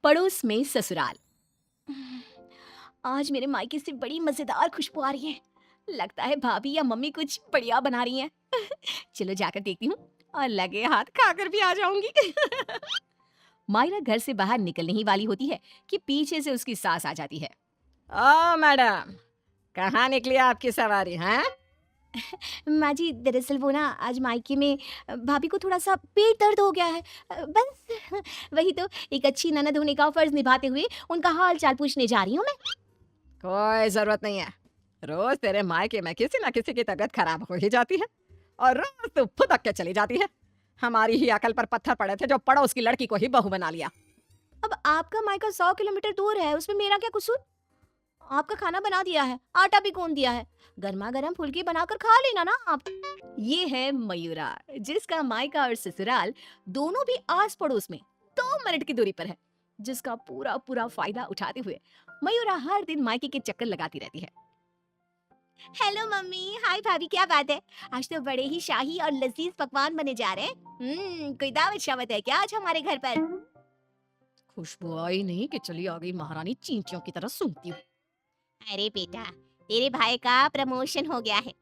पड़ोस में ससुराल। आज मेरे मायके से बड़ी मजेदार खुशबू आ रही है। लगता है भाभी या मम्मी कुछ बढ़िया बना रही हैं। चलो जाकर देखती हूँ और लगे हाथ खाकर भी आ जाऊंगी। मायरा घर से बाहर निकलने ही वाली होती है कि पीछे से उसकी सास आ जाती है। ओ मैडम, कहाँ निकली आपकी सवारी हैं? माँ जी दरअसल वो ना आज मायके में भाभी को थोड़ा सा पेट दर्द हो गया है। बस वही तो एक अच्छी ननद होने का फर्ज निभाते हुए उनका हाल चाल पूछने जा रही हूँ मैं। कोई जरूरत नहीं है। रोज तेरे मायके में किसी ना किसी की तबीयत खराब हो ही जाती है और रोज तू फुदक के चली जाती है। हमारी ही अकल पर पत्थर पड़े थे जो पड़ोस की लड़की को ही बहू बना लिया। अब आपका मायका 100 किलोमीटर दूर है, उसमें मेरा क्या कसूर? आपका खाना बना दिया है, आटा भी गूंद दिया है, गर्मा गर्म फुल्की बनाकर खा लेना ना आप। ये है मयूरा, जिसका मायका और ससुराल दोनों भी आस पड़ोस में 2 मिनट की दूरी पर है, जिसका पूरा पूरा फायदा उठाते हुए मयूरा हर दिन मायके के चक्कर लगाती रहती है। हेलो मम्मी, हाय भाभी, क्या बात है? आज तो बड़े ही शाही और लजीज पकवान बने जा रहे हैं। कोई दावत शावत है क्या आज हमारे घर पर? खुशबू आई नहीं कि चली आ गई महारानी चींटियों की तरह सूंघती हूँ। अरे बेटा, तेरे भाई का प्रमोशन हो गया है,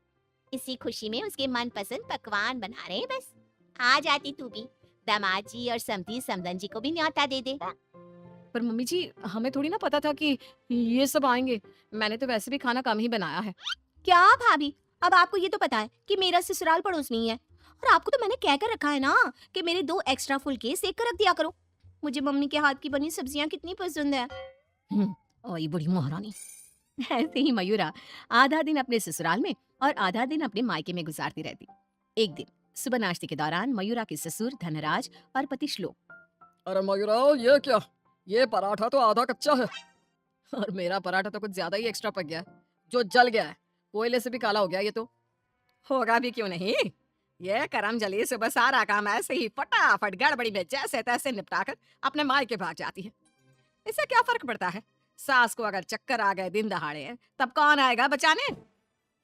इसी खुशी में उसके मनपसंद पकवान बना रहे हैं बस। आ जाती तू भी, दामाद जी और समधी समधन जी को भी न्योता दे दे। पर मम्मी जी, हमें थोड़ी ना पता था कि ये सब आएंगे। मैंने तो वैसे भी खाना कम ही बनाया है। क्या भाभी, अब आपको ये तो पता है कि मेरा ससुराल पड़ोस नहीं है, और आपको तो मैंने कह कर रखा है ना कि मेरे 2 एक्स्ट्रा फुलके सेक कर रख दिया करो। मुझे मम्मी के हाथ की बनी सब्जियां कितनी पसंद है। हम्म, आई बड़ी महारानी। ऐसे ही मयूरा आधा दिन अपने ससुराल में और आधा दिन अपने मायके में गुजारती रहती। एक दिन सुबह नाश्ते के दौरान मयूरा के ससुर धनराज और पति श्लोक। अरे मयूरा, ये क्या? ये पराठा तो आधा कच्चा है और मेरा पराठा तो कुछ ज्यादा ही एक्स्ट्रा पक गया है, जो जल गया है। कोयले से भी काला हो गया ये तो। होगा भी क्यों नहीं। ये करम जली सुबह सारा काम ऐसे ही फटाफट गड़बड़ी में जैसे तैसे निपटाकर अपने मायके भाग जाती है। इससे क्या फर्क पड़ता है? सास को अगर चक्कर आ गए दिन दहाड़े तब कौन आएगा बचाने?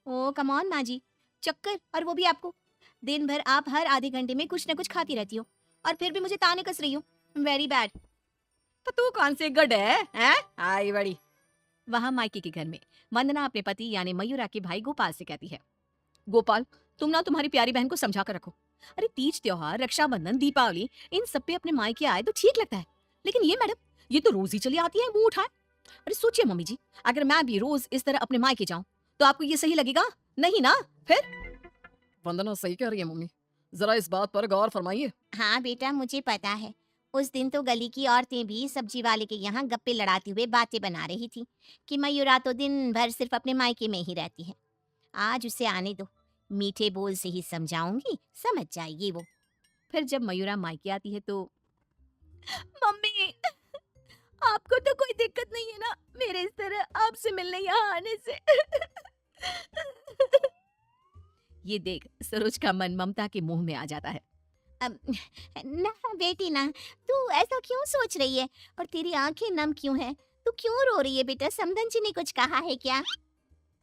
ओ कम ऑन माँ जी, चक्कर और वो भी आपको? दिन भर आप हर आधे घंटे में कुछ न कुछ खाती रहती हो और फिर भी मुझे ताने कस रही हो। Very bad. तो तू कौन सी गुड है, हैं? आई बड़ी। वहां मायके के घर में वंदना अपने पति यानी मयूरा के भाई गोपाल से कहती है। गोपाल, तुम ना तुम्हारी प्यारी बहन को समझा कर रखो। अरे तीज त्योहार, रक्षाबंधन, दीपावली, इन सब पे अपने मायके आए तो ठीक लगता है, लेकिन ये मैडम, ये तो रोज ही चली आती है मुंह उठाए। अरे सोचिए मम्मी जी, अगर मैं भी रोज इस तरह अपने मायके जाऊं तो आपको ये सही लगेगा? नहीं ना? फिर वंदना सही कह रही है मम्मी, जरा इस बात पर गौर फरमाइए। हाँ बेटा, मुझे पता है। उस दिन तो गली की औरतें भी सब्जी वाले के यहाँ गप्पे लड़ाते हुए बातें बना रही थी कि मयूरा तो दिन भर सिर्फ अपने मायके में ही रहती है। आज उसे आने दो, मीठे बोल से ही समझाऊंगी, समझ जाएगी वो। फिर जब मयूरा मायके आती है तो मम्मी, आपको तो कोई दिक्कत नहीं है ना मेरे इस तरह आपसे मिलने यहाँ आने से? ये देख सरोज का मन ममता के मुंह में आ जाता है। अब ना बेटी ना, तू ऐसा क्यों सोच रही है और तेरी आंखें नम क्यों है? तू क्यों रो रही है बेटा? समधन जी ने कुछ कहा है क्या?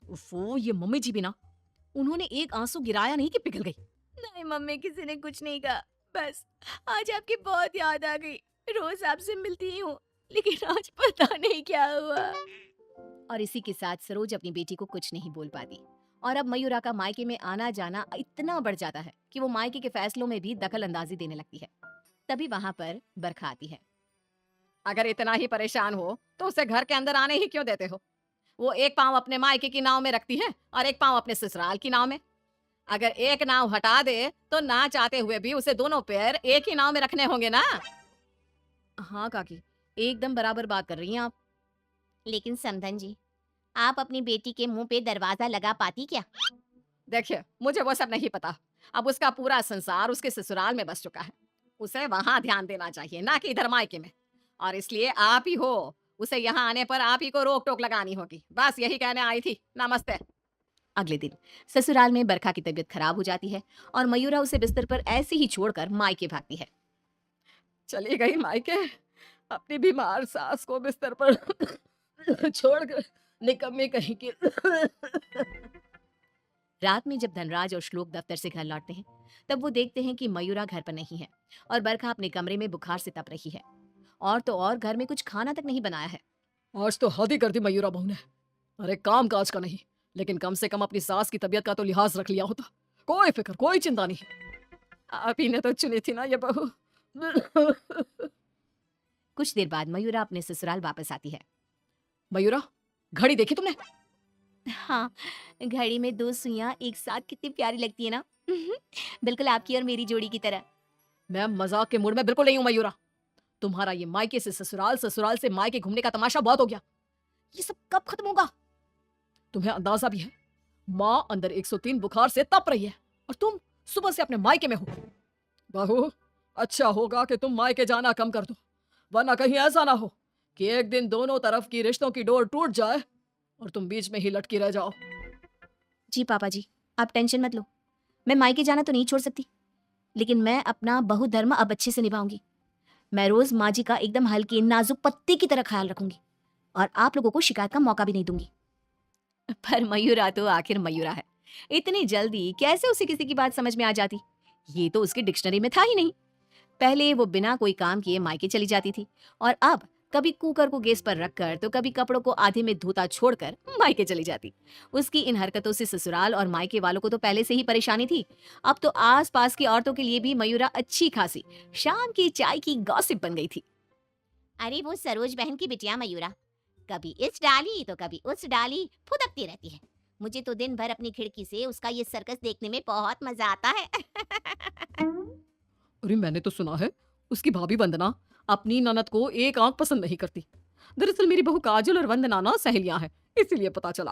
उफ़ो, ये मम्मी जी भी ना, उन्होंने एक आंसू गिराया नहीं कि पिघल गई। नहीं मम्मी, किसी ने कुछ नहीं कहा। बस आज आपकी बहुत याद आ गई। रोज आपसे मिलती ही हूँ, लेकिन आज पता नहीं क्या हुआ। और इसी के साथ सरोज अपनी बेटी को कुछ नहीं बोल पाती, और अब मयूरा का मायके में आना जाना इतना बढ़ जाता है कि वो मायके के फैसलों में भी दखल अंदाजी देने लगती है। तभी वहां पर बरखा आती है। अगर इतना ही परेशान हो तो उसे घर के अंदर आने ही क्यों देते हो? वो एक पाँव अपने मायके की नाव में रखती है और एक पाँव अपने ससुराल की नाव में। अगर एक नाव हटा दे तो ना चाहते हुए भी उसे दोनों पैर एक ही नाव में रखने होंगे ना। हाँ काकी, एकदम बराबर बात कर रही हैं आप। लेकिन समधन जी, आप अपनी बेटी के मुंह पे दरवाजा लगा पाती क्या? देखिए, मुझे वो सब नहीं पता। अब उसका पूरा संसार उसके ससुराल में बस चुका है। उसे वहां ध्यान देना चाहिए, ना कि इधर मायके में। और इसलिए आप ही हो, उसे यहाँ आने पर आप ही को रोक टोक लगानी होगी। बस यही कहने आई थी। नमस्ते। अगले दिन ससुराल में बरखा की तबीयत खराब हो जाती है और मयूरा उसे बिस्तर पर ऐसे ही छोड़कर मायके भागती है। चली गई मायके, अपनी बीमार सास को बिस्तर पर छोड़कर, निकम्मी कहीं की। रात में जब धनराज और श्लोक दफ्तर से घर लौटते हैं, तब वो देखते हैं कि मयूरा घर पर नहीं है और बरखा अपने कमरे में बुखार से तप रही है। और तो और घर में कुछ खाना तक नहीं बनाया है। आज तो हद ही कर दी मयूरा बहू ने। अरे काम काज का नहीं, लेकिन कम से कम अपनी सास की तबीयत का तो लिहाज रख लिया होता। कोई फिक्र, कोई चिंता नहीं। आप ही ने तो चुनी थी ना ये बहू। कुछ देर बाद मयूरा अपने ससुराल वापस आती है। मयूरा, घड़ी देखी तुमने? हाँ, घड़ी में 2 सुइयां एक साथ कितनी प्यारी लगती है ना। बिल्कुल आपकी और मेरी जोड़ी की तरह। मैं मजाक के मूड में बिल्कुल नहीं हूं मयूरा। तुम्हारा ये मायके से ससुराल, ससुराल से मायके घूमने का तमाशा बहुत हो गया। ये सब कब खत्म होगा? तुम्हें अंदाजा भी है, माँ अंदर 103 बुखार से तप रही है और तुम सुबह से अपने मायके में हो। बहू, अच्छा होगा कि तुम मायके जाना कम कर दो, वरना कहीं ऐसा ना हो कि एक दिन दोनों तरफ की रिश्तों की डोर टूट जाए और तुम बीच में ही लटकी रह जाओ। जी पापा जी, आप टेंशन मत लो। मैं मायके जाना तो नहीं छोड़ सकती, लेकिन मैं अपना बहु धर्म अब अच्छे से निभाऊंगी। मैं रोज माँ जी का एकदम हल्के नाजुक पत्ते की तरह ख्याल रखूंगी और आप लोगों को शिकायत का मौका भी नहीं दूंगी। पर मयूरा तो आखिर मयूरा है, इतनी जल्दी कैसे उसे किसी की बात समझ में आ जाती? ये तो उसकी डिक्शनरी में था ही नहीं। पहले वो बिना कोई काम किए मायके चली जाती थी और अब कभी कुकर को गैस पर रखकर तो कभी कपड़ों को आधे में धोता छोड़कर मायके चली जाती। उसकी इन हरकतों से ससुराल और मायके वालों को तो पहले से ही परेशानी थी। अब तो आस पास की औरतों के लिए भी मयूरा अच्छी खासी शाम की चाय की गॉसिप बन गई थी। अरे वो सरोज बहन की बिटिया मयूरा, कभी इस डाली तो कभी उस डाली फुदकती रहती है। मुझे तो दिन भर अपनी खिड़की से उसका ये सर्कस देखने में बहुत मजा आता है। अरे मैंने तो सुना है उसकी भाभी वंदना अपनी ननद को एक आंख पसंद नहीं करती। दरअसल मेरी बहू काजल और वंदना ना सहेलियां हैं, इसीलिए पता चला।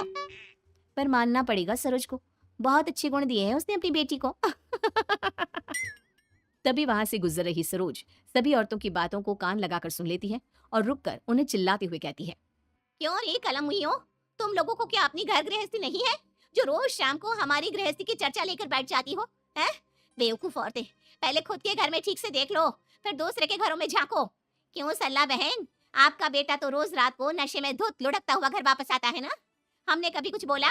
पर मानना पड़ेगा सरोज को, बहुत अच्छे गुण दिए हैं उसने अपनी बेटी को। तभी वहां से गुजर रही सरोज सभी औरतों की बातों को कान लगाकर सुन लेती है और रुककर उन्हें चिल्लाते हुए कहती है, क्यों रे कलमुइयों, तुम लोगों को क्या अपनी घर गृहस्थी नहीं है जो रोज शाम को हमारी गृहस्थी की चर्चा लेकर बैठ जाती हो? हैं? बेवकूफ औरतें, पहले खुद के घर में ठीक से देख लो, फिर दूसरे के घरों में झांको। क्यों सल्ला बहन, आपका बेटा तो रोज रात को नशे में धुत लुढ़कता हुआ घर वापस आता है ना, हमने कभी कुछ बोला?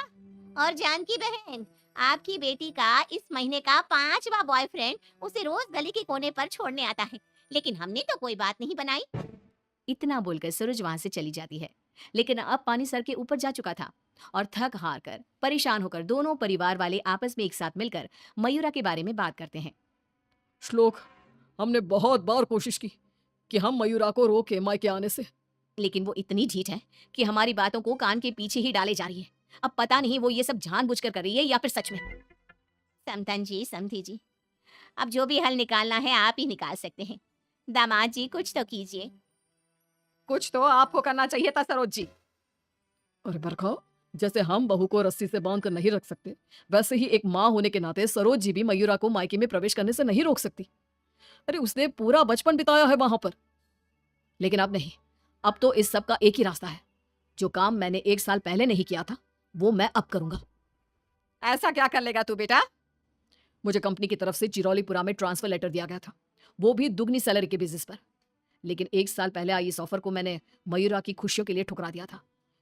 और जानकी बहन, आपकी बेटी का इस महीने का 5वां बॉयफ्रेंड उसे रोज गली के कोने पर छोड़ने आता है, लेकिन हमने तो कोई बात नहीं बनाई। इतना बोलकर सरोज वहां से चली जाती है, लेकिन अब पानी सर के ऊपर जा चुका था और थक हार कर परेशान होकर दोनों परिवार वाले आपस में एक साथ मिलकर मयूरा के बारे में बात करते हैं। श्लोक, हमने बहुत बार कोशिश की कि हम मयूरा को रोके मायके आने से, लेकिन वो इतनी ढीठ है कि हमारी बातों को कान के पीछे ही डाले जा रही है। अब पता नहीं वो ये सब जानबूझकर कर रही है या फिर सच में। समधन जी, समधी जी, अब जो भी हल निकालना है आप ही निकाल सकते हैं। दामाद जी कुछ तो कीजिए। कुछ तो आपको करना चाहिए था सरोज जी। अरे बरखा, जैसे हम बहू को रस्सी से बांध कर नहीं रख सकते, वैसे ही एक माँ होने के नाते सरोज जी भी मयूरा को मायके में प्रवेश करने से नहीं रोक सकती। अरे उसने पूरा बचपन बिताया है वहां पर। लेकिन अब नहीं, अब तो इस सब का एक ही रास्ता है। जो काम मैंने 1 साल पहले नहीं किया था वो मैं अब करूंगा। ऐसा क्या कर लेगा तू बेटा? मुझे कंपनी की तरफ से चिरौलीपुरा में ट्रांसफर लेटर दिया गया था, वो भी दुगनी सैलरी के बेसिस पर। लेकिन 1 साल पहले आई इस ऑफर को मैंने मयूरा की खुशियों के लिए ठुकरा दिया था,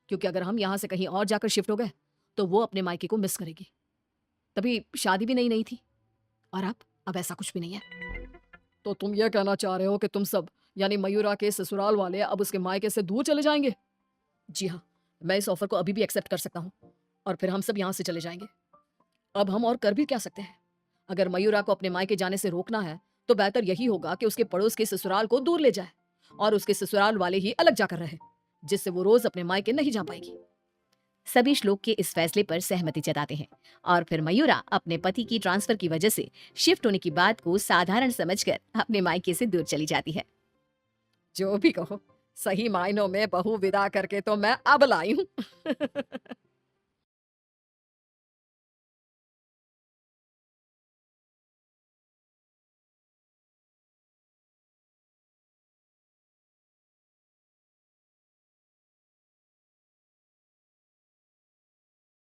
क्योंकि अगर हम यहाँ से कहीं और जाकर शिफ्ट हो गए तो वो अपने मायके को मिस करेगी। तभी शादी भी नहीं थी और अब ऐसा कुछ भी नहीं है। तो तुम ये कहना चाह रहे हो कि तुम सब यानी मयूरा के ससुराल वाले अब उसके मायके से दूर चले जाएंगे? जी हाँ, मैं इस ऑफर को अभी भी एक्सेप्ट कर सकता हूँ और फिर हम सब यहाँ से चले जाएंगे। अब हम और कर भी क्या सकते हैं? अगर मयूरा को अपने मायके जाने से रोकना है तो बेहतर यही होगा कि उसके पड़ोस के ससुराल को दूर ले जाए और उसके ससुराल वाले ही अलग जाकर रहे, जिससे वो रोज अपने मायके नहीं जा पाएगी। सभी श्लोक के इस फैसले पर सहमति जताते हैं और फिर मयूरा अपने पति की ट्रांसफर की वजह से शिफ्ट होने की बात को साधारण समझकर अपने मायके से दूर चली जाती है। जो भी कहो, सही मायनों में बहू विदा करके तो मैं अब लाई हूँ।